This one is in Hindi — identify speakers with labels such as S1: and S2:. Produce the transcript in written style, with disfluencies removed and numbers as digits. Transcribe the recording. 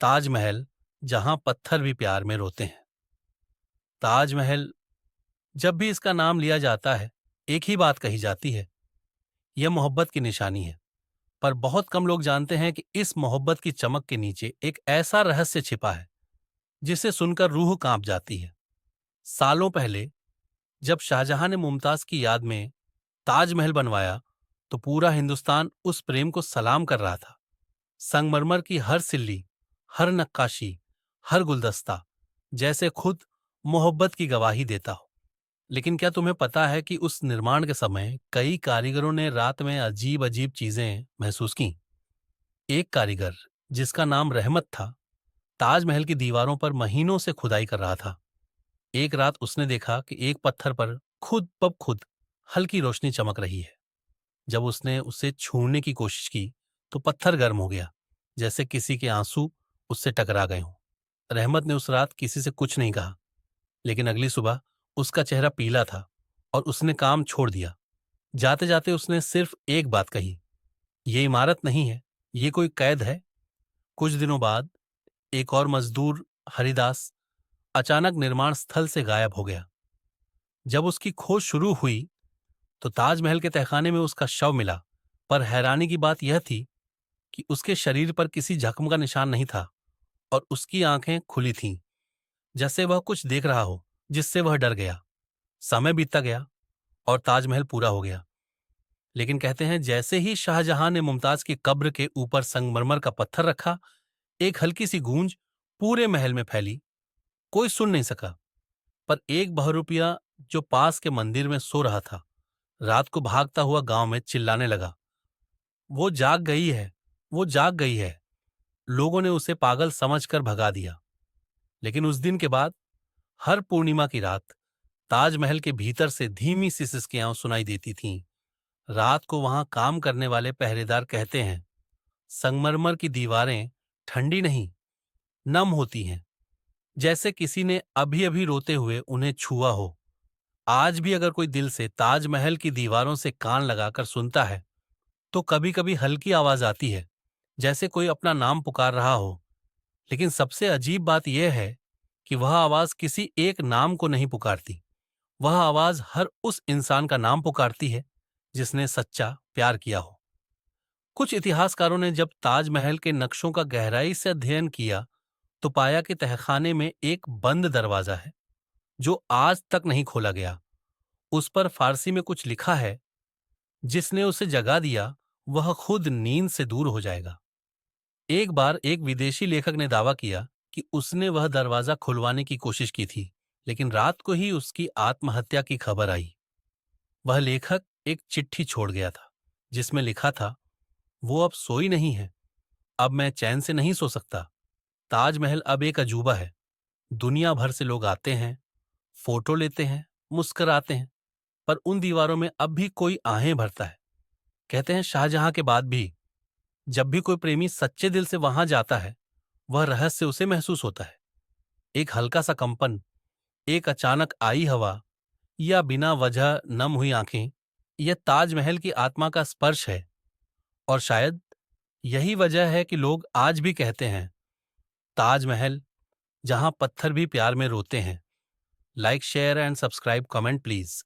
S1: ताजमहल जहां पत्थर भी प्यार में रोते हैं। ताजमहल, जब भी इसका नाम लिया जाता है, एक ही बात कही जाती है, यह मोहब्बत की निशानी है। पर बहुत कम लोग जानते हैं कि इस मोहब्बत की चमक के नीचे एक ऐसा रहस्य छिपा है जिसे सुनकर रूह कांप जाती है। सालों पहले जब शाहजहां ने मुमताज की याद में ताजमहल बनवाया, तो पूरा हिंदुस्तान उस प्रेम को सलाम कर रहा था। संगमरमर की हर सिल्ली, हर नक्काशी, हर गुलदस्ता जैसे खुद मोहब्बत की गवाही देता हो। लेकिन क्या तुम्हें पता है कि उस निर्माण के समय कई कारीगरों ने रात में अजीब अजीब चीजें महसूस की। एक कारीगर, जिसका नाम रहमत था, ताजमहल की दीवारों पर महीनों से खुदाई कर रहा था। एक रात उसने देखा कि एक पत्थर पर खुद ब खुद हल्की रोशनी चमक रही है। जब उसने उसे छूने की कोशिश की तो पत्थर गर्म हो गया, जैसे किसी के आंसू उससे टकरा गए हों। रहमत ने उस रात किसी से कुछ नहीं कहा, लेकिन अगली सुबह उसका चेहरा पीला था और उसने काम छोड़ दिया। जाते जाते उसने सिर्फ एक बात कही, ये इमारत नहीं है, ये कोई कैद है। कुछ दिनों बाद एक और मजदूर, हरिदास, अचानक निर्माण स्थल से गायब हो गया। जब उसकी खोज शुरू हुई तो ताजमहल के तहखाने में उसका शव मिला। पर हैरानी की बात यह थी कि उसके शरीर पर किसी जख्म का निशान नहीं था और उसकी आंखें खुली थीं, जैसे वह कुछ देख रहा हो जिससे वह डर गया। समय बीतता गया और ताजमहल पूरा हो गया। लेकिन कहते हैं जैसे ही शाहजहां ने मुमताज की कब्र के ऊपर संगमरमर का पत्थर रखा, एक हल्की सी गूंज पूरे महल में फैली। कोई सुन नहीं सका, पर एक बहरूपिया जो पास के मंदिर में सो रहा था, रात को भागता हुआ गांव में चिल्लाने लगा, वो जाग गई है, वो जाग गई है। लोगों ने उसे पागल समझकर भगा दिया। लेकिन उस दिन के बाद हर पूर्णिमा की रात ताजमहल के भीतर से धीमी सी सिसकियां सुनाई देती थीं। रात को वहां काम करने वाले पहरेदार कहते हैं, संगमरमर की दीवारें ठंडी नहीं, नम होती हैं, जैसे किसी ने अभी अभी रोते हुए उन्हें छुआ हो। आज भी अगर कोई दिल से ताजमहल की दीवारों से कान लगाकर सुनता है, तो कभी कभी हल्की आवाज आती है, जैसे कोई अपना नाम पुकार रहा हो। लेकिन सबसे अजीब बात यह है कि वह आवाज किसी एक नाम को नहीं पुकारती। वह आवाज हर उस इंसान का नाम पुकारती है जिसने सच्चा प्यार किया हो। कुछ इतिहासकारों ने जब ताजमहल के नक्शों का गहराई से अध्ययन किया, तो पाया कि तहखाने में एक बंद दरवाजा है जो आज तक नहीं खोला गया। उस पर फारसी में कुछ लिखा है, जिसने उसे जगा दिया वह खुद नींद से दूर हो जाएगा। एक बार एक विदेशी लेखक ने दावा किया कि उसने वह दरवाजा खुलवाने की कोशिश की थी, लेकिन रात को ही उसकी आत्महत्या की खबर आई। वह लेखक एक चिट्ठी छोड़ गया था जिसमें लिखा था, वो अब सोई नहीं है, अब मैं चैन से नहीं सो सकता। ताजमहल अब एक अजूबा है। दुनिया भर से लोग आते हैं, फोटो लेते हैं, मुस्कराते हैं, पर उन दीवारों में अब भी कोई आहें भरता है। कहते हैं शाहजहां के बाद भी जब भी कोई प्रेमी सच्चे दिल से वहां जाता है, वह रहस्य उसे महसूस होता है। एक हल्का सा कंपन, एक अचानक आई हवा, या बिना वजह नम हुई आंखें, यह ताजमहल की आत्मा का स्पर्श है। और शायद यही वजह है कि लोग आज भी कहते हैं, ताजमहल जहां पत्थर भी प्यार में रोते हैं। Like, share and subscribe, comment please.